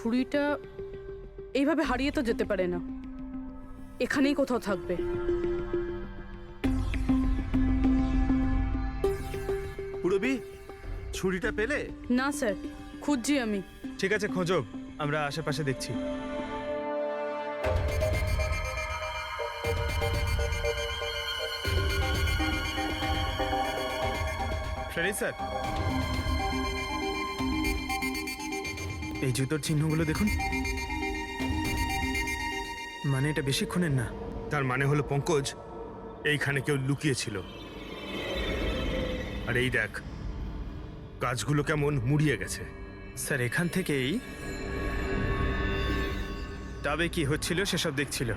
ছুরিটা এইভাবে হারিয়ে তো যেতে পারে না, এখানেই কোথাও থাকবে। পুরবি, ছুরিটা পেলে? না স্যার, খুঁজছি আমি। ঠিক আছে, খোঁজো, আমরা আশেপাশে দেখছি। ফ্রেডি স্যার, এই জুতোর চিহ্নগুলো দেখুন। মানে এটা বেশিক্ষণের না। তার মানে হলো পঙ্কজ এইখানে কেউ লুকিয়েছিল। আর এই দেখ, গাছগুলো কেমন মুড়িয়ে গেছে। স্যার এখান থেকেই তবে কি হচ্ছিল সেসব দেখছিল।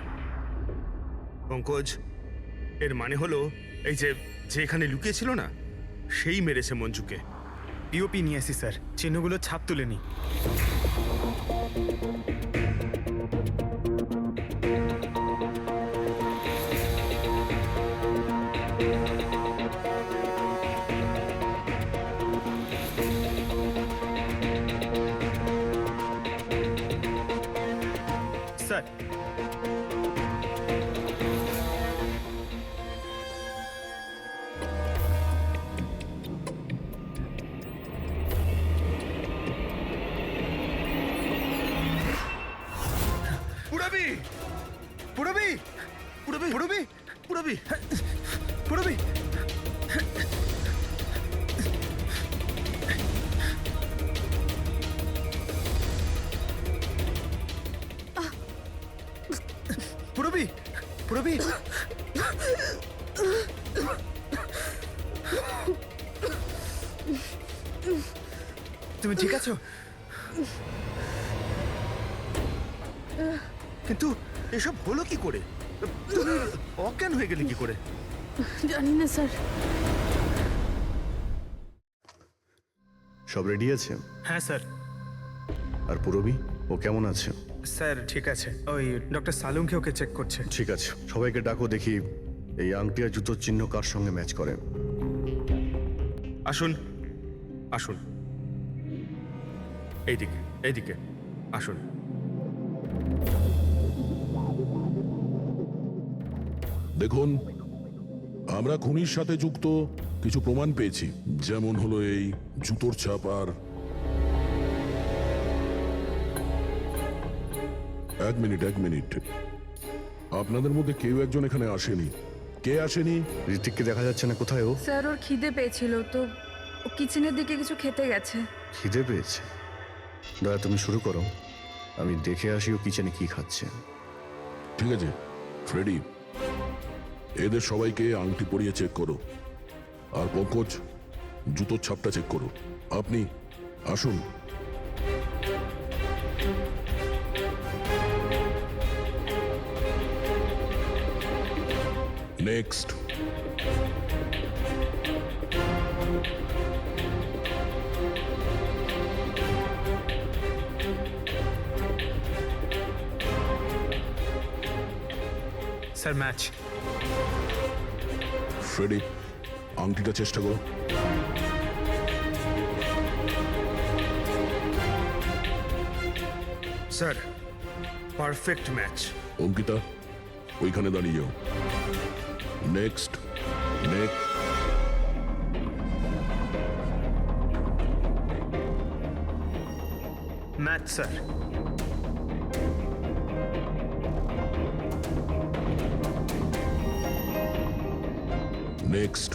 পঙ্কজ, এর মানে হলো এই যে এখানে লুকিয়েছিল না, সেই মেরেছে মঞ্জুকে। পিওপি নিয়ে আসি স্যার, চিহ্নগুলো ছাপ তুলে নি। স্যার, পুরবি, পুরবি, পুরবি, পুরবি, পুরবি, পুরবি। পুরবি, পুরবি, তুমি ঠিক আছো? কিন্তু এসব হলো কি করে? তুমি অজ্ঞান হয়ে গেলে কি করে? জানি না স্যার। সব রেডি আছে? হ্যাঁ স্যার। আর পুরবি, ও কেমন আছে? স্যার ঠিক আছে, ওই ডক্টর সালুংকে ওকে চেক করছে। ঠিক আছে, সবাইকে ডাকো, দেখি এই আংটি আর জুতোর চিহ্ন কার সঙ্গে ম্যাচ করে। আসুন, আসুন, এইদিকে, এইদিকে আসুন। দেখুন, আমরা খুনির সাথে যুক্ত কিছু প্রমাণ পেয়েছি, যেমন হলো এই জুতোর ছাপ। আর এক মিনিট, আপনাদের মধ্যে কেউ একজন এখানে আসেনি। কে আসেনি? ঋতিককে দেখা যাচ্ছে না, কোথায় ও? স্যার ওর খিদে পেয়েছিল তো ও কিচেনের দিকে কিছু খেতে গেছে। খিদে পেয়েছে? দয়া, তুমি শুরু করো, আমি দেখে আসি ও কিচেনে কি খাচ্ছে। ঠিক আছে ফ্রেডি, এদের সবাইকে আংটি পরিয়ে চেক করো। আর পঙ্কজ, জুতোর ছাপটা চেক করো। আপনি আসুন। নেক্সট। Sir match. ফ্রেডি, আংটিটা চেষ্টা করো। Sir, perfect match. অঙ্কিতা, ওইখানে দাঁড়িয়ে যাও। নেক্সট। Match sir. নেক্সট।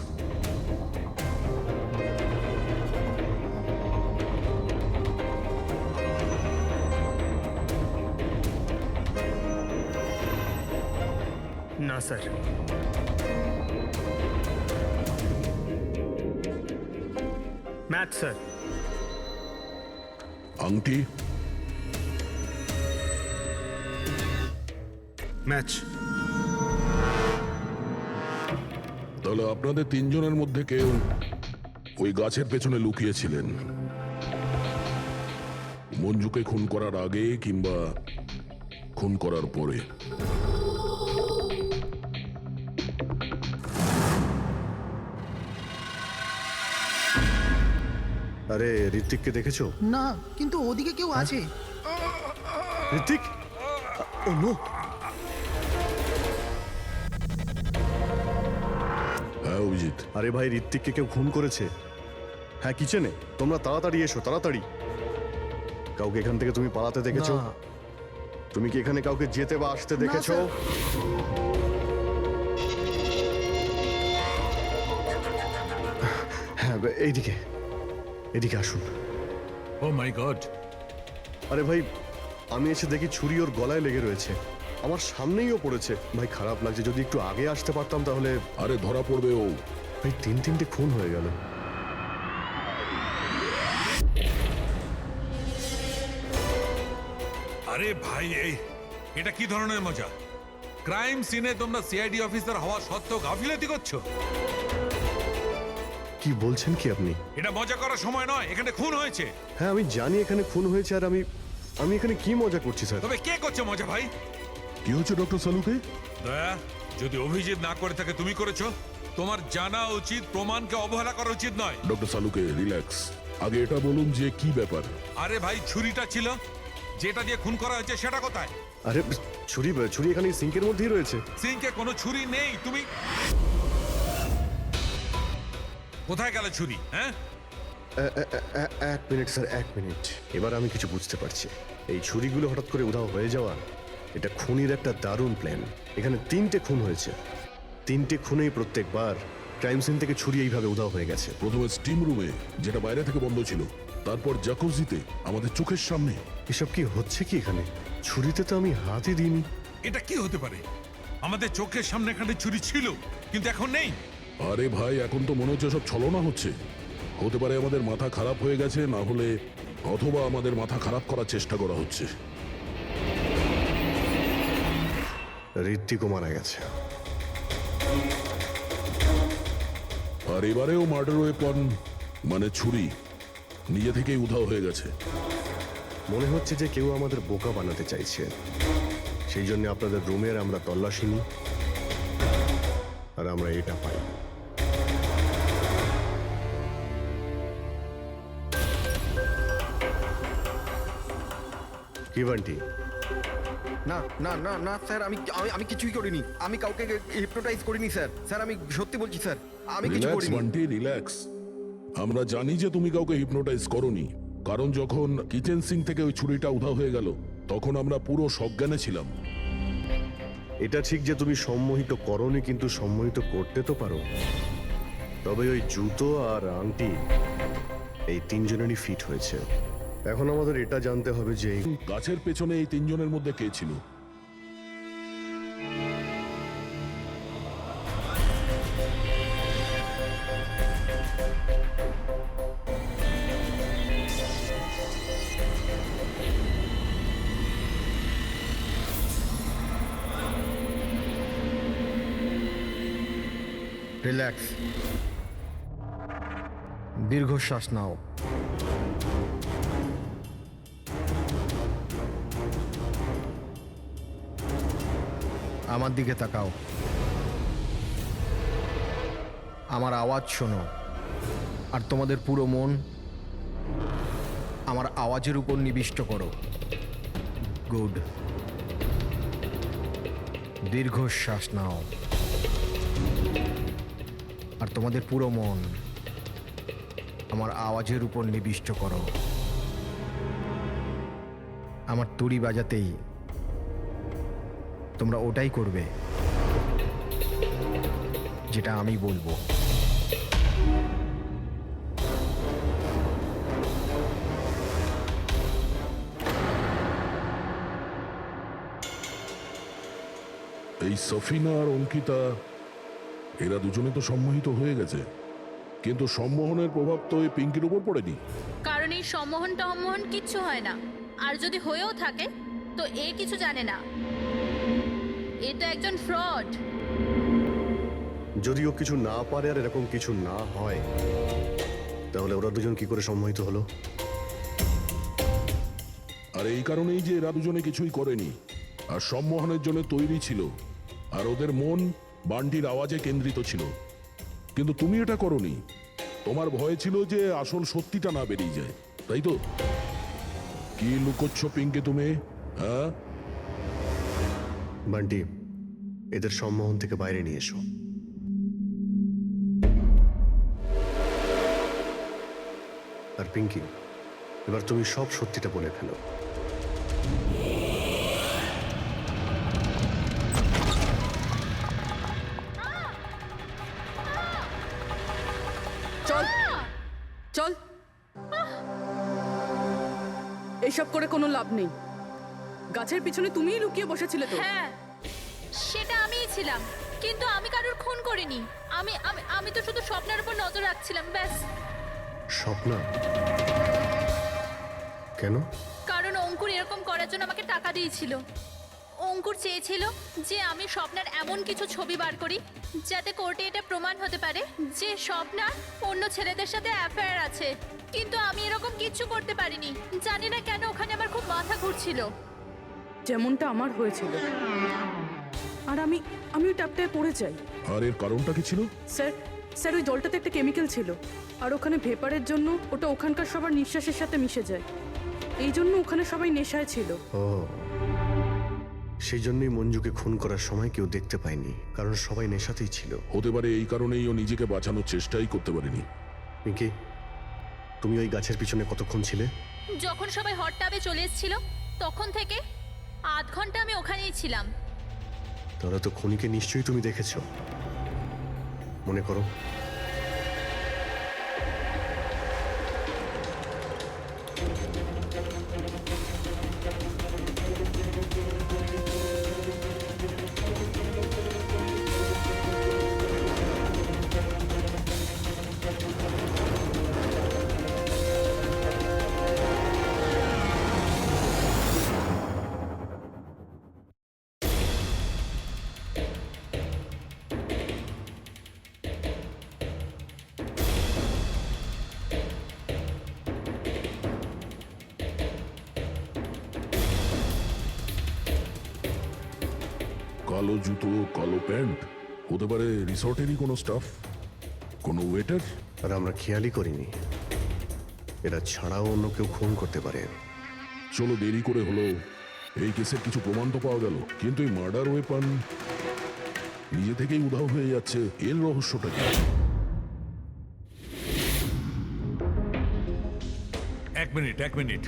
না স্যার। Match sir. আংটি। ম্যাচ। তাহলে আপনাদের তিনজনের মধ্যে কেউ ওই গাছের পেছনে লুকিয়েছিলেন, মঞ্জুকে খুন করার আগে কিংবা খুন করার পরে। আরে ঋত্বিককে দেখেছো? না, কিন্তু ওদিকে কেউ আছে। ঋত্বিক, ও নো। হ্যাঁ অভিজিৎ, আরে ভাই, ঋত্বিককে কেউ খুন করেছে। হ্যাঁ, কিচেনে। তোমরা তাড়াতাড়ি এসো, তাড়াতাড়ি। কাউকে এখান থেকে তুমি পালাতে দেখেছো? না। তুমি কি এখানে কাউকে যেতে বা আসতে দেখেছো? স্যার। হ্যাঁ, এইদিকে, এদিকে আসুন। ও মাই গড, আরে ভাই, আমি এসে দেখি ছুরি ওর গলায় লেগে রয়েছে। আমার সামনেই ও পড়েছে। ভাই, খারাপ লাগছে। যদি একটু আগে আসতে পারতাম তাহলে। আরে ধরা পড়বে ও। ভাই, তিনটে খুন হয়ে গেল। আরে ভাই, এটা কি ধরনের মজা? ক্রাইম সিনে তোমরা সিআইডি অফিসার হওয়া সত্ত্বেও গাফিলতি করছো। কি বলছেন কি আপনি? এটা মজা করার সময় নয়, এখানে খুন হয়েছে। হ্যাঁ, আমি জানি এখানে খুন হয়েছে, আর আমি এখানে কি মজা করছি স্যার? তবে কে করছে মজা ভাই? কি হচ্ছে ডক্টর সালুকে? দয়া, যদি অভিজিৎ না করে থাকে তুমি করেছো। তোমার জানা উচিত প্রমাণকে অবহেলা করা উচিত নয়। ডক্টর সালুকে রিল্যাক্স। আগে এটা বলুন যে কি ব্যাপার। আরে ভাই, ছুরিটা ছিল, যেটা দিয়ে খুন করা হয়েছে সেটা কোথায়? আরে ছুরি এখানে সিঙ্কের মধ্যেই রয়েছে। সিংকে কোনো ছুরি নেই। তুমি কোথায় গেল ছুরি? হ্যাঁ, এক মিনিট স্যার, 1 মিনিট। এবার আমি কিছু বুঝতে পারছি। এই ছুরিগুলো হঠাৎ করে উধাও হয়ে যাওয়া, এটা খুনির একটা দারুণ প্ল্যান। এখানে 3টে খুন হয়েছে। 3টে খুনেই প্রত্যেকবার ক্রাইম সিন থেকে ছুরি এইভাবে উধাও হয়ে গেছে। প্রথমে স্টিম রুমে, যেটা বাইরে থেকে বন্ধ ছিল, তারপর জাকুজিতে, আমাদের চোখের সামনে। এসব কি হচ্ছে কি এখানে? ছুরিতে তো আমি হাতই দিইনি। এটা কি হতে পারে? আমাদের চোখের সামনে এখানে ছুরি ছিল, কিন্তু এখন নেই। আরে ভাই, এখন তো মনে হচ্ছে সব ছলনা হচ্ছে। হতে পারে আমাদের মাথা খারাপ হয়ে গেছে, না হলে অথবা আমাদের মাথা খারাপ করার চেষ্টা করা হচ্ছে। ঋত্বিকও মারা গেছে। আর এবারেও মার্ডার ওয়েপন মানে ছুরি নিজে থেকেই উধাও হয়ে গেছে। মনে হচ্ছে যে কেউ আমাদের বোকা বানাতে চাইছে। সেই জন্য আপনাদের রুমের আমরা তল্লাশি নিই, আর আমরা এটা পাই। কি বান্টি? না না না না স্যার, আমি আমি আমি কিছুই করিনি। আমি কাউকে হিপনোটাইজ করিনি স্যার। স্যার, আমি সত্যি বলছি স্যার, আমি কিছু রিল্যাক্স করিনি। বান্টি, রিল্যাক্স। আমরা জানি যে তুমি কাউকে হিপনোটাইজ করোনি, কারণ যখন কিচেন সিঙ্ক থেকে ওই ছুরিটা উধাও হয়ে গেল, তখন আমরা পুরো সজ্ঞানে ছিলাম। এটা ঠিক যে তুমি সম্মোহিত করনি, কিন্তু সম্মোহিত করতে তো পারো। তবে ওই জুতো আর আংটি এই 3 জনেরই ফিট হয়েছে। এখন আমাদের এটা জানতে হবে যে গাছের পেছনে এই 3 জনের মধ্যে কে ছিল। রিল্যাক্স, দীর্ঘশ্বাস নাও। আমার দিকে তাকাও, আমার আওয়াজ শোনো, আর তোমাদের পুরো মন আমার আওয়াজের উপর নিবিষ্ট করো। গুড। দীর্ঘশ্বাস নাও, আর তোমাদের পুরো মন আমার আওয়াজের উপর নিবিষ্ট করো। আমার তুড়ি বাজাতেই তোমরা ওটাই করবে যেটা আমি বলবো। এই সফিনা আর অঙ্কিতা, এরা দুজনে তো সম্মোহিত হয়ে গেছে, কিন্তু সম্মোহনের প্রভাব তো এই পিঙ্কির উপর পড়েনি। কারণ এই সম্মোহন টম্মোহন কিচ্ছু হয় না, আর যদি হয়েও থাকে তো এ কিছু জানে না। এটা একজন ফ্রড। যদি ও কিছু না পারে আর এরকম কিছু না হয়, তাহলে ওরা দুজন কি করে সম্মোহিত হলো? আর এই কারণেই যে এরা দুজনে কিছুই করেনি, আর সম্মোহনের জন্য তৈরি ছিল, আর ওদের মন বান্টির আওয়াজে কেন্দ্রিত ছিল। কিন্তু তুমি এটা করনি। তোমার ভয় ছিল যে আসল সত্যিটা না বেরিয়ে যায়, তাই তো? কি লুকোচ্ছ পিঙ্কি তুমি? হ্যাঁ, বান্টি, এদের সম্মোহন থেকে বাইরে নিয়ে এসো। আর পিঙ্কি, এবার তুমি সব সত্যিটা বলে ফেলো। চল চল, এইসব করে কোনো লাভ নেই। গাছের পিছনে তুমিই লুকিয়ে বসেছিলে তো। হ্যাঁ, সেটা আমিই ছিলাম, কিন্তু আমি কারোর খুন করিনি। আমি আমি আমি তো শুধু স্বপ্নের উপর নজর রাখছিলাম, ব্যাস। স্বপ্না? কেন? কারণ অঙ্কুর এরকম করার জন্য আমাকে টাকা দিয়েছিল। অঙ্কুর চেয়েছিল যে আমি স্বপ্নার এমন কিছু ছবি বার করি যাতে কোর্টে এটা প্রমাণ হতে পারে যে স্বপ্নার অন্য ছেলেদের সাথে অ্যাফেয়ার আছে। কিন্তু আমি এরকম কিচ্ছু করতে পারিনি। জানি না কেন ওখানে আমার খুব মাথা ঘুরছিল। যেমনটা আমার হয়েছিল। আর আমি ওই ট্যাপটায় পড়ে যাই। আর এর কারণটা কি ছিল? স্যার ওই জলটাতে একটা কেমিক্যাল ছিল, আর ওখানে ভেপারের জন্য ওটা ওখানকার সবার নিঃশ্বাসের সাথে মিশে যায়। এই জন্য ওখানে সবাই নেশায় ছিল। ও, সেই জন্যই মঞ্জুকে খুন করার সময় কেউ দেখতে পায়নি, কারণ সবাই নেশাতেই ছিল। হতে পারে এই কারণেই ও নিজেকে বাঁচানোর চেষ্টাই করতে পারেনি। পিঙ্কি, তুমি ওই গাছের পিছনে কতক্ষণ ছিলে? যখন সবাই হট টাবে চলে এসেছিল তখন থেকে আধ ঘন্টা আমি ওখানেই ছিলাম। তাহলে তো খুনিকে নিশ্চয়ই তুমি দেখেছো। মনে করো। কালো জুতো, কালো প্যান্ট, হতে পারে রিসর্টেরই কোনো স্টাফ, কোনো ওয়েটার। আর আমরা খেয়ালই করিনি এরা ছাড়াও অন্য কেউ খুন করতে পারে। চলো, দেরি করে হলো, এই কেসের কিছু প্রমাণ তো পাওয়া গেল, কিন্তু এই মার্ডার ওয়েপন নিজে থেকেই উধাও হয়ে যাচ্ছে। এর রহস্যটা কি? এক মিনিট।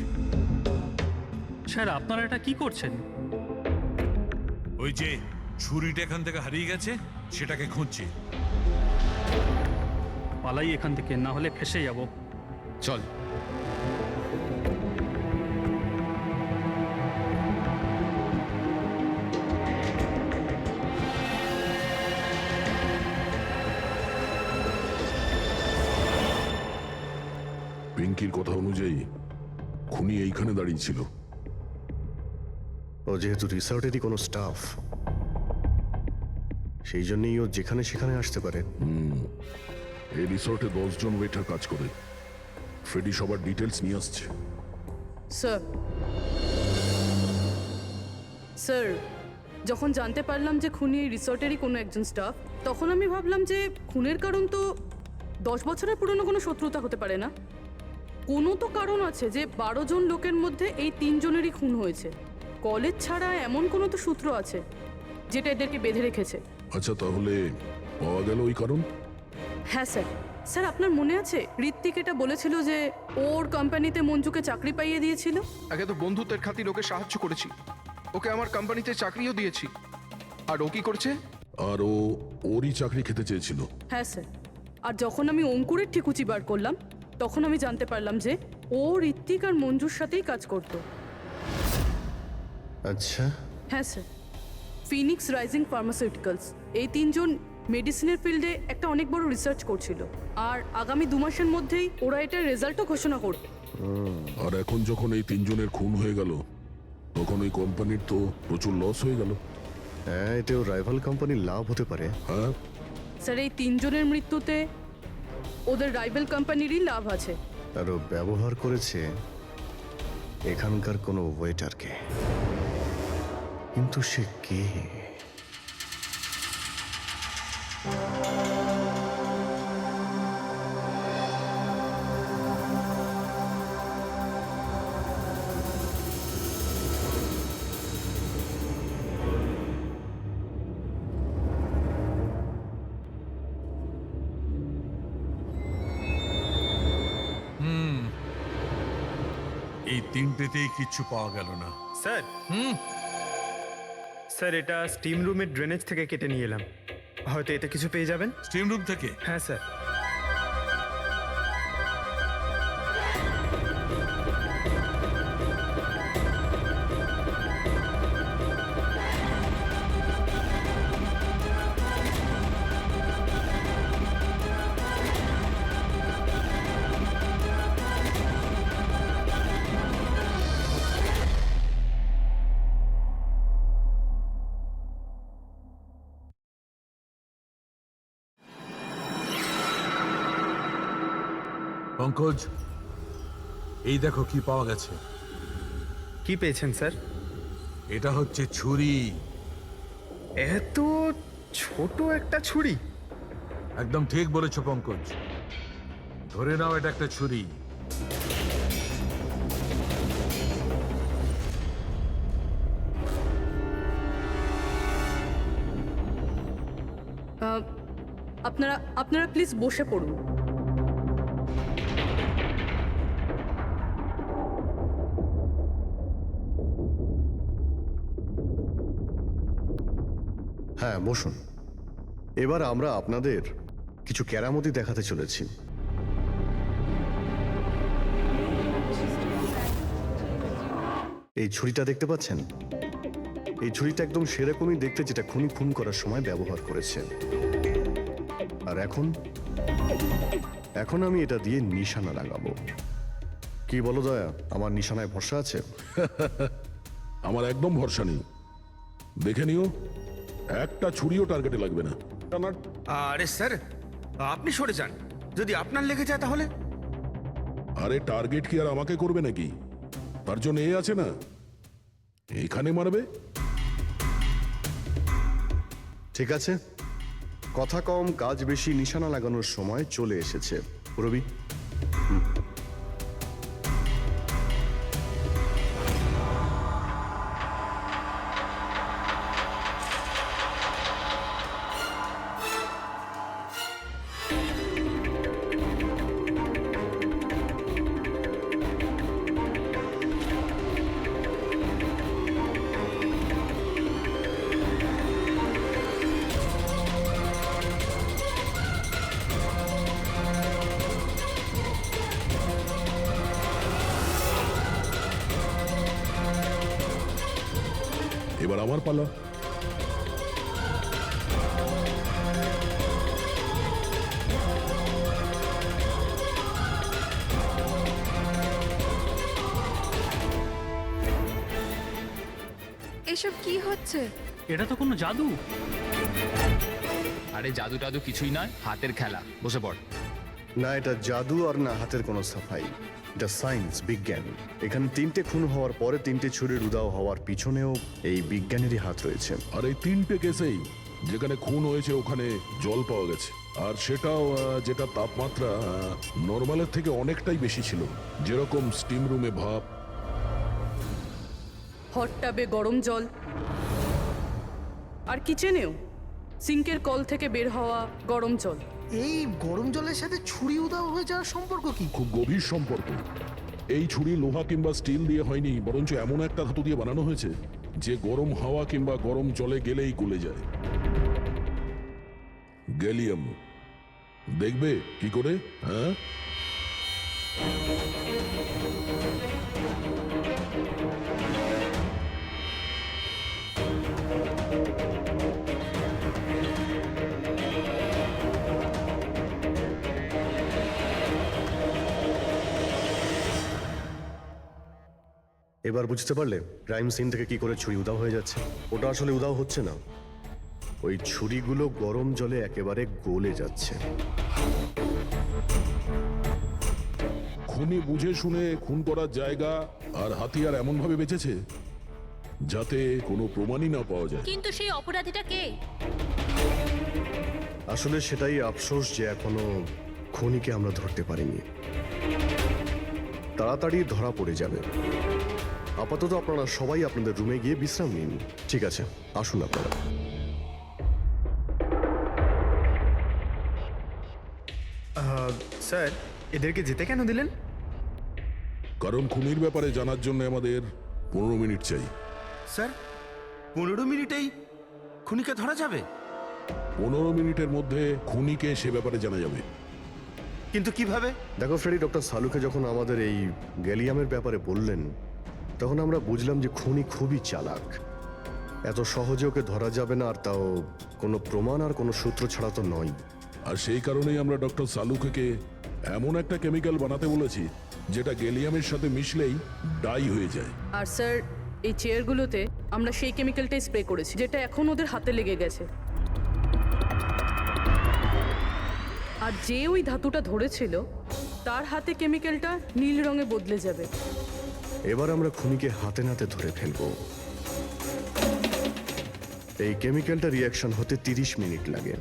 স্যার, আপনারা এটা কি করছেন? ওই যে ছুরিটা এখান থেকে হারিয়ে গেছে সেটাকে খুঁজছি। পালাই এখান থেকে, না হলে ফেসে যাব। চল। পিঙ্কির কথা অনুযায়ী খুনি এইখানে দাঁড়িয়ে ছিল। ও যেহেতু রিসর্টেরই কোনো স্টাফ, সেই জন্যই ও যেখানে সেখানে আসতে পারে। এই রিসর্টে 10 জন ওয়েটার কাজ করে। ফ্রেডি সবার ডিটেলস নিয়ে আসছে। স্যার, যখন জানতে পারলাম যে খুনি এই রিসর্টেরই কোনো একজন স্টাফ, তখন আমি ভাবলাম যে খুনের কারণ তো 10 বছরের পুরনো কোনো শত্রুতা হতে পারে না। কোনো তো কারণ আছে যে 12 জন লোকের মধ্যে এই 3 জনেরই খুন হয়েছে। কলেজ ছাড়া এমন কোনো তো সূত্র আছে যেটা এদেরকে বেঁধে রেখেছে। আচ্ছা, তাহলে পাওয়া গেল ওই কারণ? হ্যাঁ স্যার, আপনার মনে আছে ঋত্বিক এটা বলেছিল যে ওর কোম্পানিতে মঞ্জুকে চাকরি পাইয়ে দিয়েছিল? আগে তো বন্ধুত্বের খাতির ওকে সাহায্য করেছি, ওকে আমার কোম্পানিতে চাকরিও দিয়েছি। আর ও কি করছে? আর ওরই চাকরি খেতে চেয়েছিল। হ্যাঁ স্যার, আর যখন আমি অঙ্কুরের ঠিকুচি বার করলাম তখন আমি জানতে পারলাম যে ও ঋত্বিক আর মঞ্জুর সাথেই কাজ করতো। আচ্ছা, হ্যাঁ স্যার, ফিনিক্স রাইজিং ফার্মাসিউটিক্যালস, এই 3 জন মেডিসিনের ফিল্ডে একটা অনেক বড় রিসার্চ করছিল, আর আগামী 2 মাসের মধ্যেই ওরা এটার রেজাল্টও ঘোষণা করবে। আর এখন যখন এই 3 জনের খুন হয়ে গেল, তখন ওই কোম্পানির তো প্রচুর লস হয়ে গেল। হ্যাঁ, এতেও রাইভাল কোম্পানির লাভ হতে পারে। হ্যাঁ, স্যার, এই 3 জনের মৃত্যুতে ওদের রাইভাল কোম্পানিরই লাভ আছে। আর ও ব্যবহার করেছে এখানকার কোনো ওয়েটারকে। কিন্তু সে কে? এই তিনটেতেই কিচ্ছু পাওয়া গেল না। স্যার স্যার এটা স্টিম রুমের ড্রেনেজ থেকে কেটে নিয়ে এলাম, হয়তো এতে কিছু পেয়ে যাবেন। স্টিম রুম থেকে? হ্যাঁ স্যার। পঙ্কজ, এই দেখো কি পাওয়া গেছে। কি পেয়েছেন স্যার? এটা হচ্ছে ছুরি। এত ছোট একটা ছুরি? একদম ঠিক বলেছো পঙ্কজ, ধরে নাও এটা একটা ছুরি। আপনারা আপনারা প্লিজ বসে পড়ুন। হ্যাঁ বসুন। এবার আমরা আপনাদের কিছু কেরামতি দেখাতে চলেছি। এই ছুরিটা দেখতে পাচ্ছেন? এই ছুরিটা একদম সেরকমই দেখতে যেটা খুনি খুন করার সময় ব্যবহার করেছে। আর এখন আমি এটা দিয়ে নিশানা লাগাবো। কি বলো দয়া, আমার নিশানায় ভরসা আছে? আমার একদম ভরসা নেই। দেখে নিও, একটা ছুরিও টার্গেটে লাগবে না। আরে স্যার, আপনি সরে যান, যদি আপনার লেগে যায় তাহলে? আরে টার্গেট কি আর আমাকে করবে নাকি? তার জন্য এ আছে না, এখানে মারবে। ঠিক আছে, কথা কম কাজ বেশি, নিশানা লাগানোর সময় চলে এসেছে। রবি, এবার আমার পালা। এসব কি হচ্ছে? এটা তো কোনো জাদু। আরে জাদু টাদু কিছুই নয়, হাতের খেলা। বসে পড়। না এটা জাদু আর না হাতের কোনো সাফাই, এটা সায়েন্স, বিজ্ঞান। এখানে তিনটে খুন হওয়ার পরে তিনটে ছুরির উধাও হওয়ার পিছনেও এই বিজ্ঞানেরই হাত রয়েছে। আর এই তিনটে কেসেই যেখানে খুন হয়েছে ওখানে জল পাওয়া গেছে, আর সেটাও যেটা তাপমাত্রা নর্মালের থেকে অনেকটাই বেশি ছিল, যেরকম স্টিম রুমে ভাপ, হট টাবে গরম জল, আর কিচেনেও সিঙ্কের কল থেকে বের হওয়া গরম জল। এই গরম জলের সাথে ছুরি উধাও হয়ে যাওয়ার সম্পর্ক কি? খুব গভীর সম্পর্ক। এই ছুরি লোহা কিংবা স্টিল দিয়ে হয়নি, বরঞ্চ এমন একটা ধাতু দিয়ে বানানো হয়েছে যে গরম হাওয়া কিংবা গরম জলে গেলেই গলে যায়। গ্যালিয়াম। দেখবে কি করে? হ্যাঁ, এবার বুঝতে পারলে ক্রাইম সিন থেকে কি করে ছুরি উধাও হয়ে যাচ্ছে? ওটা আসলে উধাও হচ্ছে না, ওই ছুরিগুলো গরম জলে একেবারে গলে যাচ্ছে। খুনি বুঝে শুনে খুন করার জায়গা আর হাতিয়ার এমন ভাবে বেঁচেছে যাতে কোনো প্রমাণই না পাওয়া যায়। কিন্তু সেই অপরাধীটা কে? আসলে সেটাই আফসোস যে এখনো খুনিকে আমরা ধরতে পারিনি। তাড়াতাড়ি ধরা পড়ে যাবে। আপাতত আপনারা সবাই আপনাদের রুমে গিয়ে বিশ্রাম নিন। ঠিক আছে, আসুন আপনারা। স্যার, এদেরকে যেতে কেন দিলেন? কারণ খুনির ব্যাপারে জানার জন্য আমাদের 15 মিনিট চাই। স্যার 15 মিনিটেই খুনিকে ধরা যাবে? 15 মিনিটের মধ্যে খুনিকে সে ব্যাপারে জানা যাবে। কিন্তু কিভাবে? দেখো ফ্রেডি, ডক্টর সালুকে যখন আমাদের এই গ্যালিয়ামের ব্যাপারে বললেন, তখন আমরা বুঝলাম যে খুনি খুবই চালাক। এত সহজে ওকে ধরা যাবে না, আর তাও কোনো প্রমাণ আর কোনো সূত্র ছাড়া তো নয়। আর সেই কারণেই আমরা ডক্টর সালুকে এমন একটা কেমিক্যাল বানাতে বলেছি যেটা গ্যালিয়ামের সাথে মিশলেই ডাই হয়ে যায়। আর স্যার, এই চেয়ারগুলোতে আমরা সেই কেমিক্যালটাই স্প্রে করেছি যেটা এখন ওদের হাতে লেগে গেছে। আর যে ওই ধাতুটা ধরেছিল তার হাতে কেমিক্যালটা নীল রঙে বদলে যাবে। এবার আমরা খুনিকে হাতে নাতে ধরে ফেলবো। এই কেমিক্যালটা রিয়াকশন হতে 30 মিনিট লাগে।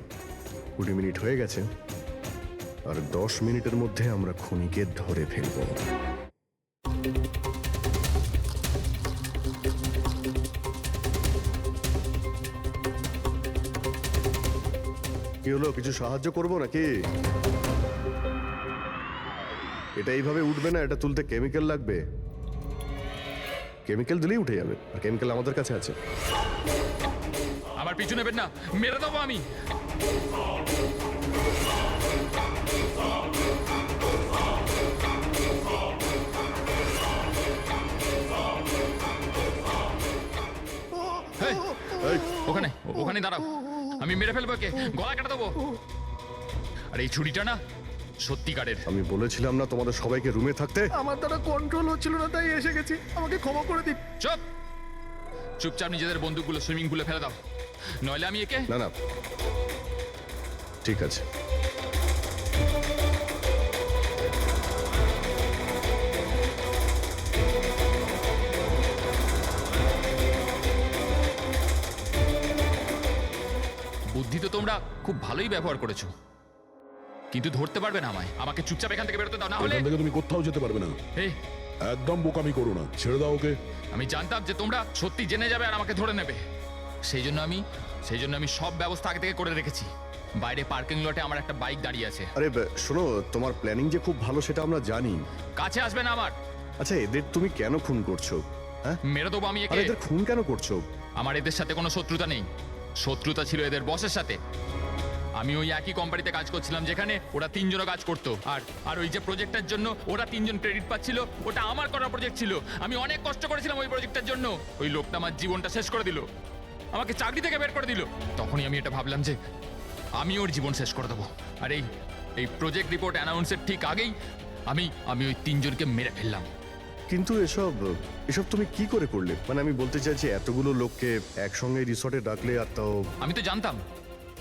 20 মিনিট হয়ে গেছে, আর 10 মিনিটের মধ্যে আমরা খুনিকে ধরে ফেলবো। কি হলো, কিছু সাহায্য করবো নাকি? এটা এইভাবে উঠবে না, এটা তুলতে কেমিক্যাল লাগবে। কেমিক্যাল দিলেই উঠে যাবে, আর কেমিক্যাল আমাদের কাছে আছে। আমার পিছু নেবেন না, মেরে দেবো আমি। এই, ওখানে ওখানে দাঁড়াও, আমি মেরে ফেলবো, কে গলা কেটে দেবো। আর এই ছুরিটা না সত্যিকারের। আমি বলেছিলাম না তোমাদের সবাইকে রুমে থাকতে? আমার দ্বারা কন্ট্রোল হচ্ছিল না, তাই এসে গেছি। আমাকে ক্ষমা করে দিন। চুপ, চুপচাপ নিজেদের বন্দুকগুলো সুইমিং পুলে ফেলে দাও, নইলে আমি একে। না না, ঠিক আছে। বুদ্ধি তো তোমরা খুব ভালোই ব্যবহার করেছো, কিন্তু ধরতে পারবে না আমায়। আমাকে চুপচাপ এখান থেকে বেরোতে দাও, না হলে। এখান থেকে তুমি কোথাও যেতে পারবে না। এই, একদম বোকামি করো না, ছেড়ে দাও ওকে। আমি জানতাম যে তোমরা সত্যি জেনে যাবে আর আমাকে ধরে নেবে। সেই জন্য আমি সব ব্যবস্থা আগে থেকে করে রেখেছি। বাইরে পার্কিং লটে আমার একটা বাইক দাঁড়িয়ে আছে। আরে শোনো, তোমার প্ল্যানিং যে খুব ভালো সেটা আমরা জানি। কাছে আসবে না আমার। আচ্ছা, এদের তুমি কেন খুন করছো? হ্যাঁ, মেরে দেবো আমি আর একে। এদের খুন কেন করছো? আমার এদের সাথে কোনো শত্রুতা নেই, শত্রুতা ছিল এদের বসের সাথে। আমি ওই একই কোম্পানিতে কাজ করছিলাম যেখানে ওরা 3 জনও কাজ করতো। আর ওই যে প্রজেক্টের জন্য ওরা 3 জন ক্রেডিট পাচ্ছিল, ওটা আমার করা প্রজেক্ট ছিল। আমি অনেক কষ্ট করেছিলাম ওই প্রজেক্টের জন্য। ওই লোকটা আমার জীবনটা শেষ করে দিল, আমাকে চাকরি থেকে বের করে দিল। তখনই আমি এটা ভাবলাম যে আমি ওর জীবন শেষ করে দেবো। আর এই প্রজেক্ট রিপোর্ট অ্যানাউন্সের ঠিক আগেই আমি ওই 3 জনকে মেরে ফেললাম। কিন্তু এসব তুমি কি করে করলে? মানে আমি বলতে চাইছি, এতগুলো লোককে একসঙ্গে রিসর্টে ডাকলে, আর তাও। আমি তো জানতাম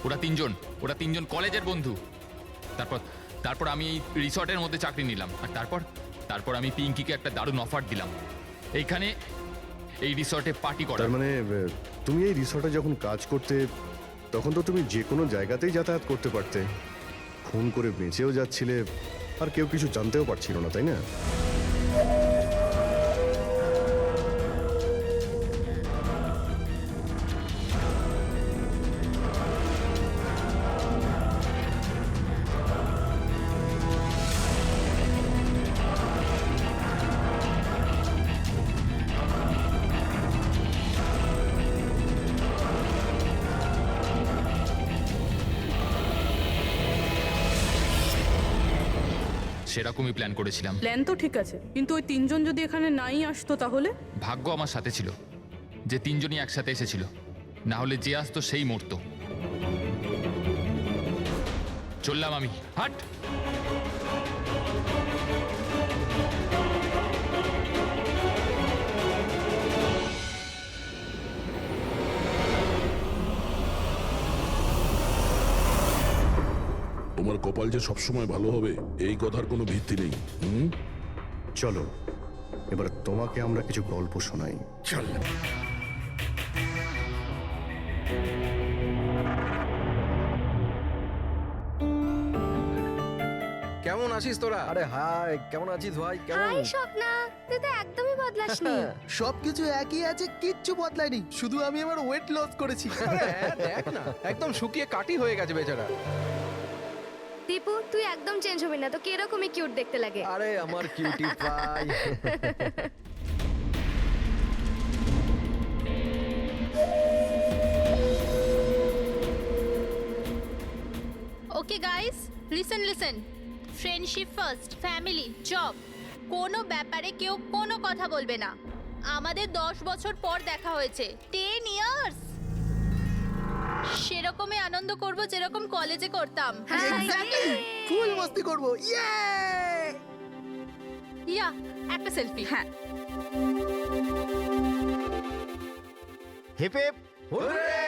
ওরা 3 জন কলেজের বন্ধু। তারপর আমি এই রিসর্টের মধ্যে চাকরি নিলাম। আর তারপর আমি পিঙ্কিকে একটা দারুণ অফার দিলাম, এইখানে এই রিসর্টে পার্টি করার। তার মানে তুমি এই রিসর্টে যখন কাজ করতে, তখন তো তুমি যে কোনো জায়গাতেই যাতায়াত করতে পারতে। খুন করে বেঁচেও যাচ্ছিলে, আর কেউ কিছু জানতেও পারছিল না, তাই না? সেরকমই প্ল্যান করেছিলাম। প্ল্যান তো ঠিক আছে, কিন্তু ওই 3 জন যদি এখানে নাই আসতো তাহলে? ভাগ্য আমার সাথে ছিল যে 3 জনই একসাথে এসেছিল, না হলে যে আসতো সেই মরতো। চললাম আমি, হাট। তোমার কপাল যে সবসময় ভালো হবে এই কথার কোনো ভিত্তি নেই। চলো, এবার তোমাকে আমরা কিছু গল্প শোনাই। চল। কেমন আছিস তোরা? আরে হাই, কেমন আছিস ভাই? হাই স্বপ্না, তুই তো একদমই বদলাসনি। সবকিছু একই আছে, কিচ্ছু বদলায়নি। শুধু আমি আমার ওয়েট লস করেছি। দেখ না, একদম শুকিয়ে কাটি হয়ে গেছে বেচারা। দীপু তুই একদম চেঞ্জ হবি না, তোকে এরকমই কিউট দেখতে লাগে। আরে আমার cutie pie. Okay guys, listen. Friendship first, family, job, কোনো ব্যাপারে কেউ কোনো কথা বলবে না। আমাদের 10 বছর পর দেখা হয়েছে, 10 ইয়ার্স। সেরকমই আনন্দ করব যেরকম কলেজে করতাম। ফুল মস্তি করবো, ইয়ে! ইয়া, একটা সেলফি। হ্যাঁ, হিপ হিপ হুররে!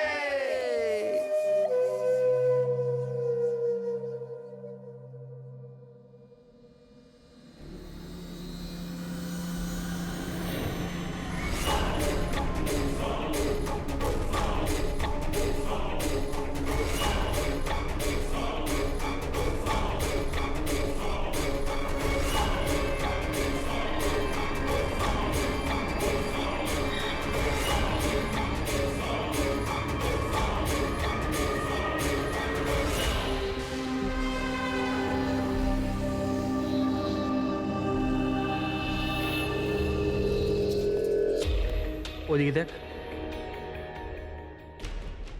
ওদিকে দেখ।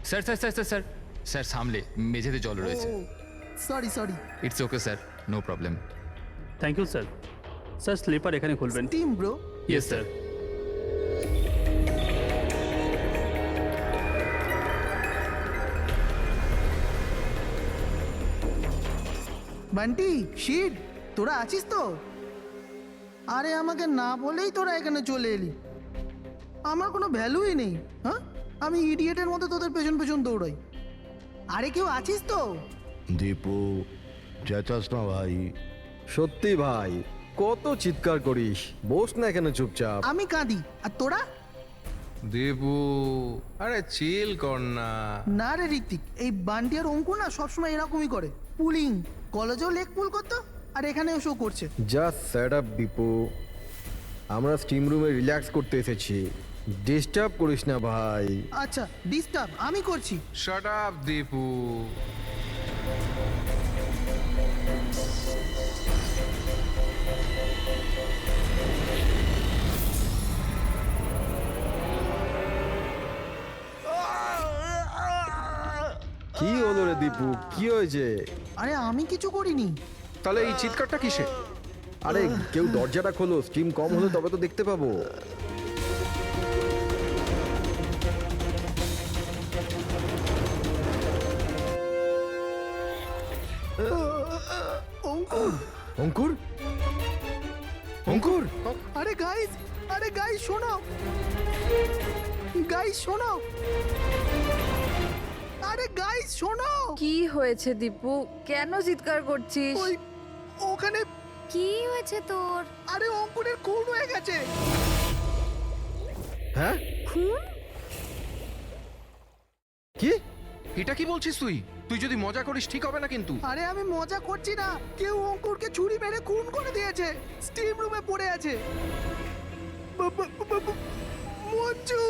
Sir sir sir sir sir sir সামলে, মেঝেতে জল রয়েছে। Sorry it's okay sir, no problem. Thank you sir. Sir slipper এখানে খুলবেন। Team bro. Yes sir. Bunty, shit, তোরা আছিস তো? আরে আমাকে না বলেই তোরা এখানে চলে এলি। আমার কোনো ভ্যালুই নেই। হ্যাঁ, আমি ইডিয়েটের মতো তোদের পেছন পেছন দৌড়াই। আরে কেউ আছিস তো? দীপু, চেঁচাস না ভাই। সত্যি ভাই, কত চিৎকার করিস। বস না এখানে চুপচাপ। আমি কাঁদি আর তোরা? দেবু, আরে চিল কর না। না রে ঋত্বিক, এই বান্টি আর অঙ্কু না সবসময় এরকমই করে। পুলিং, কলেজেও লেগ পুল করতো আর এখানেও শো করছে। জাস্ট সেট আপ দীপু, আমরা স্টিম রুমে রিল্যাক্স করতে এসেছি। ডিস্টার্ব করিস না ভাই। আচ্ছা, ডিস্টার্ব আমি করছি। Shut up Dipu. কি হলো রে দীপু, কি হয়েছে? আরে আমি কিছু করিনি। তাহলে এই চিৎকারটা কিসে? আরে কেউ দরজাটা খোলো, স্টিম কম হলে তবে তো দেখতে পাবো। অঙ্কুর, অঙ্কুর, অঙ্কুর, আরে গাইস শোনো, আরে গাইস শোনো। কি হয়েছে দীপু, কেন চিৎকার করছিস? ওই ওখানে কি হয়েছে তোর? আরে অঙ্কুরের খুন হয়ে গেছে। হ্যাঁ? খুন? কি? এটা কি বলছিস তুই? তুই যদি মজা করিস ঠিক হবে না কিন্তু। আরে আমি মজা করছি না, কেউ অঙ্কুরকে ছুরি মেরে খুন করে দিয়েছে। স্টিম রুমে পড়ে আছে। মঞ্জু,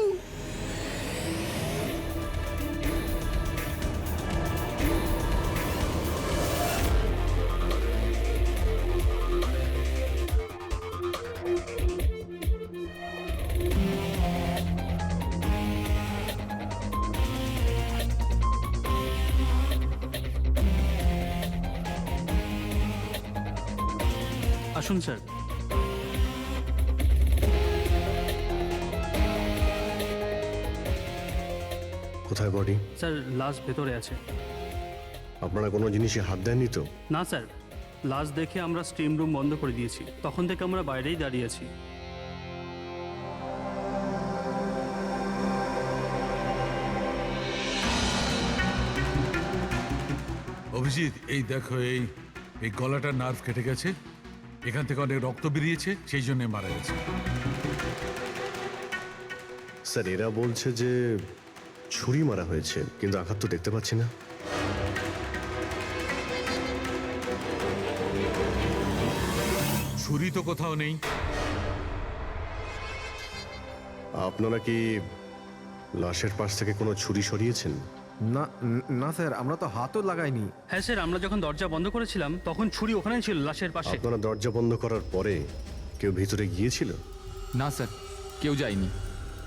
আসুন স্যার। কোথায় বডি? স্যার লাশ ভেতরে আছে। আপনারা কোনো জিনিসে হাত দেননি তো? না স্যার, লাশ দেখে আমরা স্টিম রুম বন্ধ করে দিয়েছি। তখন থেকে আমরা বাইরেই দাঁড়িয়ে আছি। অভিজিৎ, এই দেখো, এই এই গলাটার নার্ভ কেটে গেছে, এখান থেকে অনেক রক্ত বেরিয়েছে, সেই জন্য মারা গেছে। স্যার এরা বলছে যে ছুরি মারা হয়েছে, কিন্তু আঘাত তো দেখতে পাচ্ছি না। ছুরি তো কোথাও নেই। আপনারা কি লাশের পাশ থেকে কোনো ছুরি সরিয়েছেন? না না স্যার, আমরা তো হাতও লাগাইনি। হ্যাঁ স্যার, আমরা যখন দরজা বন্ধ করেছিলাম তখন ছুরি ওখানেই ছিল লাশের পাশে। আপনারা দরজা বন্ধ করার পরে কেউ ভিতরে গিয়েছিল? না স্যার, কেউ যায়নি।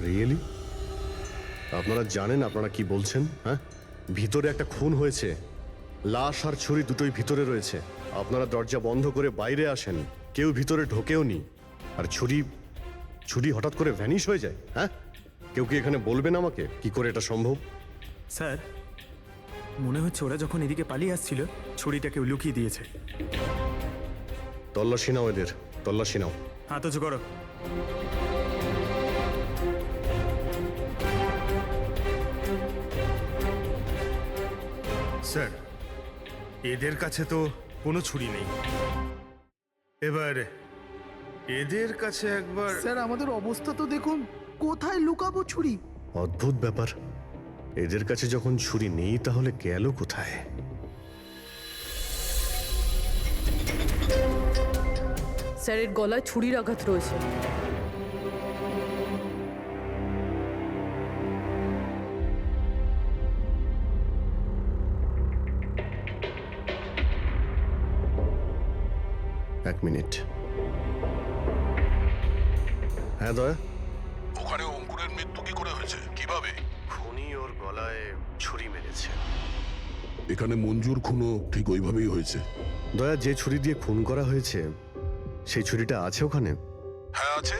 রিয়েলি? আপনারা জানেন আপনারা কি বলছেন? হ্যাঁ, ভিতরে একটা খুন হয়েছে, লাশ আর ছুরি দুটোই ভিতরে রয়েছে। আপনারা দরজা বন্ধ করে বাইরে আসেন, কেউ ভিতরে ঢোকেও নি, আর ছুরি হঠাৎ করে ভ্যানিশ হয়ে যায়। হ্যাঁ, কেউ কি এখানে বলবেন আমাকে কি করে এটা সম্ভব? স্যার, মনে হচ্ছে ওরা যখন এদিকে পালিয়ে আসছিল ছুরিটা কেউ লুকিয়ে দিয়েছে। তল্লাশি নাও এদের, তল্লাশি নাও। হাত উঁচু করো। স্যার, এদের কাছে তো কোনো ছুরি নেই। এবার এদের কাছে একবার স্যার আমাদের অবস্থা তো দেখুন, কোথায় লুকাবো ছুরি? অদ্ভুত ব্যাপার, এদের কাছে যখন ছুরি নেই তাহলে গেল কোথায়? স্যারের গলায় ছুরির আঘাত রয়েছে। এক মিনিট। হ্যাঁ দয়া, ওখানে অঙ্কুরের মৃত্যু কি করে হয়েছে, কিভাবে? খুনি ওর গলায় ছুরি মেরেছে। এখানে মঞ্জুর খুনও ঠিক ওইভাবেই হয়েছে। দয়া, যে ছুরি দিয়ে খুন করা হয়েছে সেই ছুরিটা আছে ওখানে? হ্যাঁ আছে।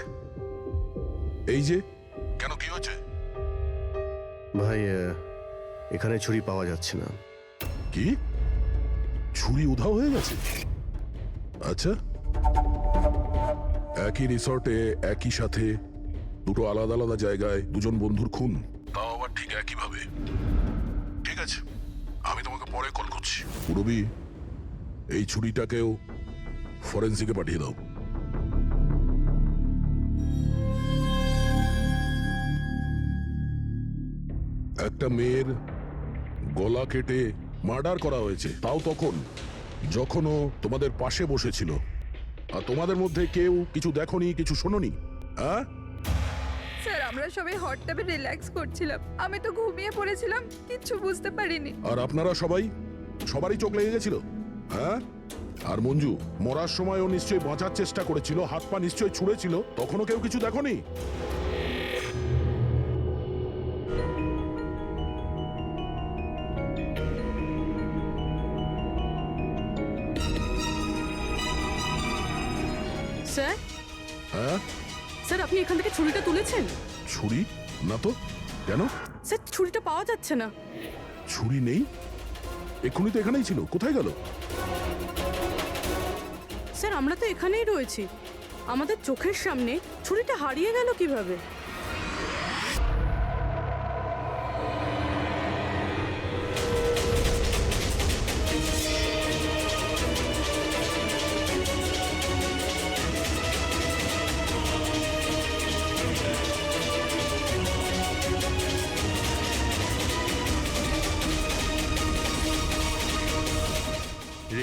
এই যে, কেন কি হয়েছে? ভাই, এখানে ছুরি পাওয়া যাচ্ছে না। কি, ছুরি উধাও হয়ে গেছে? আচ্ছা, একই রিসর্টে একই সাথে দুটো আলাদা আলাদা জায়গায় দুজন বন্ধুর খুন, তাও আবার ঠিক একইভাবে। ঠিক আছে, আমি তোমাকে পরে কল করছি। রবি, এই ছুরিটাকেও ফরেন্সিকে পাঠিয়ে দাও। একটা মেয়ের গলা কেটে মার্ডার করা হয়েছে, তাও তখন যখন ও তোমাদের পাশে বসেছিল, আর তোমাদের মধ্যে কেউ কিছু দেখোনি, কিছু শোনোনি। হ্যাঁ স্যার, আমরা সবাই হট টাবে রিল্যাক্স করছিলাম, আমি তো ঘুমিয়ে পড়েছিলাম, কিচ্ছু বুঝতে পারিনি। আর আপনারা সবারই চোখ লেগে গেছিল। হ্যাঁ, আর মঞ্জু মরার সময় ও নিশ্চয়ই বাঁচার চেষ্টা করেছিল, হাত পা নিশ্চয়ই ছুঁড়েছিল, তখনও কেউ কিছু দেখোনি? স্যার, হ্যাঁ, স্যার আপনি এখান থেকে ছুরিটা তুলেছেন? ছুরি না তো। কেন? স্যার, ছুরিটা পাওয়া যাচ্ছে না। ছুরি নেই? এক্ষুনি তো এখানেই ছিল, কোথায় গেল? স্যার, আমরা তো এখানেই রয়েছি, আমাদের চোখের সামনে ছুরিটা হারিয়ে গেল কিভাবে?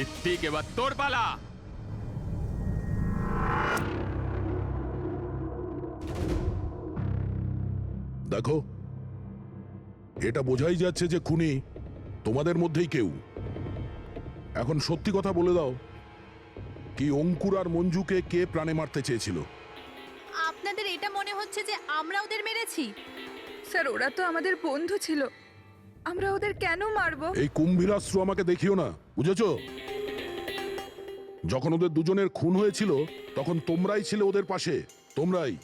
ঋত্বিক, এবার তোর পালা। দেখো, এটা বোঝাই যাচ্ছে যে খুনি তোমাদের মধ্যেই কেউ। এখন সত্যি কথা বলে দাও, কি অঙ্কুর আর মঞ্জুকে কে প্রাণে মারতে চেয়েছিল? আপনাদের এটা মনে হচ্ছে যে আমরা ওদের মেরেছি? স্যার, ওরা তো আমাদের বন্ধু ছিল, আমরা ওদের কেন মারবো? এই কুম্ভীরাস্ত্র আমাকে দেখিও না, বুঝেছো? যখন ওদের দুজনের খুন হয়েছিল তখন তোমরাই ছিলে ওদের পাশে, তোমরাই।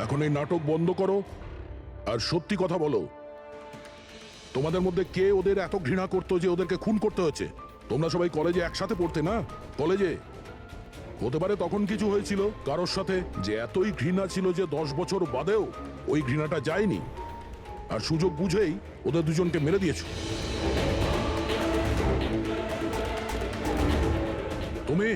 এখন এই নাটক বন্ধ করো আর সত্যি কথা বলো, তোমাদের মধ্যে কে ওদের এত ঘৃণা করতো যে ওদেরকে খুন করতে হয়েছে? তোমরা সবাই কলেজে একসাথে পড়তে না? কলেজে হতে পারে তখন কিছু হয়েছিল কারোর সাথে, যে এতই ঘৃণা ছিল যে 10 বছর বাদেও ওই ঘৃণাটা যায়নি, আর সুযোগ বুঝেই ওদের দুজনকে মেরে দিয়েছো। তুমি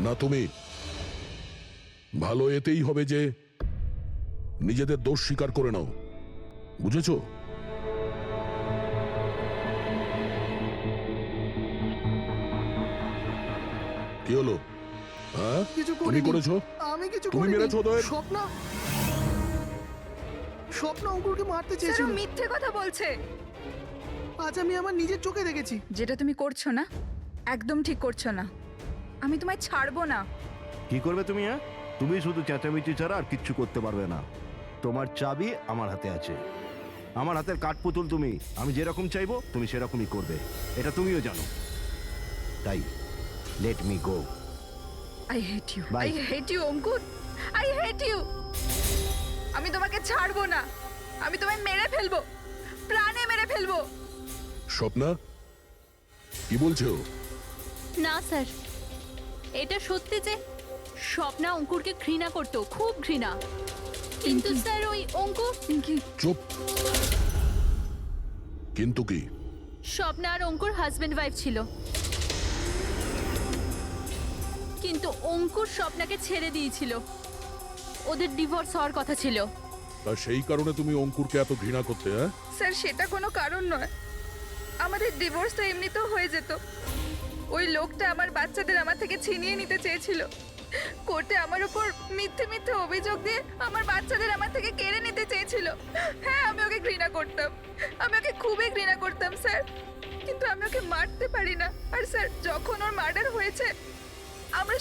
না, তুমি ভালো এতেই হবে যে নিজেদের দোষ স্বীকার করে নাও, বুঝেছো? কি হলো, হ্যাঁ কিছু তুমি করিনি করেছো আমি কিছু তুমি করিনি মেরেছো ওদের? স্বপ্ন অঙ্কুরকে মারতে স্যার চেয়েছিল ও মিথ্যে কথা বলছে। আজ আমি আমার নিজের চোখে দেখেছি যেটা তুমি করছো না একদম ঠিক করছো না। আমি তোমায় ছাড়বো না। কি করবে তুমি? হ্যাঁ, তুমি শুধু চেঁচামেচি ছাড়া আর কিচ্ছু করতে পারবে না। তোমার চাবি আমার হাতে আছে, আমার হাতের কাঠপুতুল তুমি। আমি যেরকম চাইবো তুমি সেরকমই করবে, এটা তুমিও জানো। তাই let me go. I hate you, Bye. I hate you Ankur, I hate you. আমি তোমাকে ছাড়বো না, আমি তোমায় মেরে ফেলবো, প্রাণে মেরে ফেলবো। স্বপ্না কি বলছো? না স্যার, এটা সত্যি যে স্বপ্না অঙ্কুরকে ঘৃণা করতো, খুব ঘৃণা। কিন্তু স্যার ওই অঙ্কুর পিঙ্কি, চুপ। কিন্তু কি? স্বপ্না আর অঙ্কুর হাজবেন্ড ওয়াইফ ছিল, কিন্তু অঙ্কুর স্বপ্নাকে ছেড়ে দিয়েছিল। ওদের ডিভোর্স হওয়ার কথা ছিল। তা সেই কারণে তুমি অঙ্কুরকে এত ঘৃণা করতে? হ্যাঁ, স্যার সেটা কোনো কারণ নয়। আমাদের ডিভোর্স তো এমনিতেও হয়ে যেত। ওই লোকটা আমার বাচ্চাদের আমার থেকে ছিনিয়ে নিতে চেয়েছিল। কোর্টে আমার উপর মিথ্যে মিথ্যে অভিযোগ দিয়ে আমার বাচ্চাদের আমার থেকে কেড়ে নিতে চেয়েছিল। হ্যাঁ, আমি ওকে ঘৃণা করতাম, আমি ওকে খুবই ঘৃণা করতাম স্যার, কিন্তু আমি ওকে মারতে পারি না। আর স্যার যখন ওর মার্ডার হয়েছে আমরা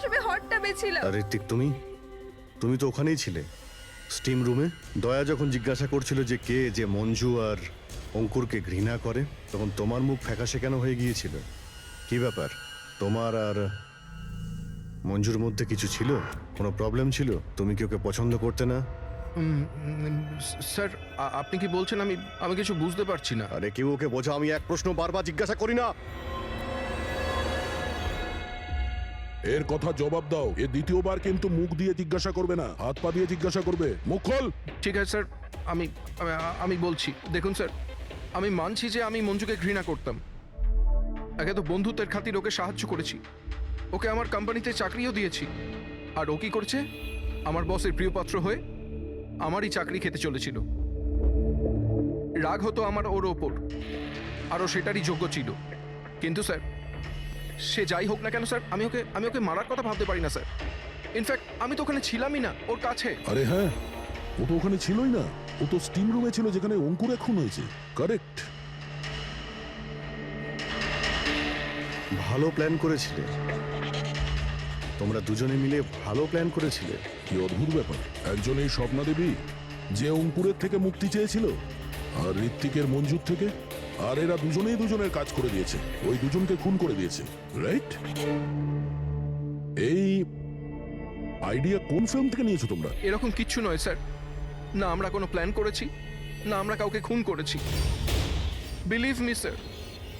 সবাই হট টাবে ছিলাম। আর ঋত্বিক, তুমি তো ওখানেই ছিলে, স্টিম রুমে। দয়া যখন জিজ্ঞাসা করছিল যে কে যে মঞ্জু আর অঙ্কুরকে ঘৃণা করে, তখন তোমার মুখ ফ্যাকাশে কেন হয়ে গিয়েছিল? কি ব্যাপার? তোমার আর মঞ্জুর মধ্যে কিছু ছিল? কোনো প্রবলেম ছিল? তুমি কি ওকে পছন্দ করতে না? স্যার আপনি কি বলছেন? আমি কিছু বুঝতে পারছি না। আরে কেউ ওকে বোঝা, আমি এক প্রশ্ন বারবার জিজ্ঞাসা করি না। এর কথা জবাব দাও। এ দ্বিতীয়বার কিন্তু মুখ দিয়ে জিজ্ঞাসা করবে না, হাত পা দিয়ে জিজ্ঞাসা করবে। মুখ খোল। ঠিক আছে স্যার, আমি বলছি। দেখুন স্যার, আমি মানছি যে আমি মঞ্জুকে ঘৃণা করতাম। একে তো বন্ধুত্বের খাতির ওকে সাহায্য করেছি, ওকে আমার কোম্পানিতে চাকরিও দিয়েছি। আর ও কি করছে? আমার বসের প্রিয়পাত্র হয়ে আমারই চাকরি খেতে চলেছিল। রাগ হতো আমার ওর ওপর, আর ও সেটারই যোগ্য ছিল। কিন্তু স্যার সে যাই হোক না কেন স্যার, আমি ওকে মারার কথা ভাবতে পারি না স্যার। ইনফ্যাক্ট আমি তো ওখানে ছিলামই না ওর কাছে। আরে হ্যাঁ, ও তো ওখানে ছিলই না, ও তো স্টিম রুমে ছিল যেখানে অঙ্কুর খুন হয়েছে। কারেক্ট। ভালো প্ল্যান করেছিলে, তোমরা দুজনে মিলে ভালো প্ল্যান করেছিলে। কি অদ্ভুত ব্যাপার, একজন এই স্বপ্না দেবী যে অঙ্কুরের থেকে মুক্তি চেয়েছিল, আর ঋত্বিকের মঞ্জুর থেকে, আর এরা দুজনেই দুজনের কাজ করে দিয়েছে, ওই দুজনকে খুন করে দিয়েছে, রাইট? এই আইডিয়া কোন ফিল্ম থেকে নিয়েছো তোমরা? এরকম কিচ্ছু নয় স্যার, না আমরা কোনো প্ল্যান করেছি, না আমরা কাউকে খুন করেছি। Believe me sir.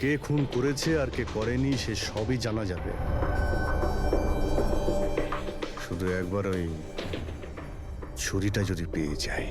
কে খুন করেছে আর কে করেনি সে সবই জানা যাবে। শুধু একবার ওই ছুরিটা যদি পেয়ে যায়।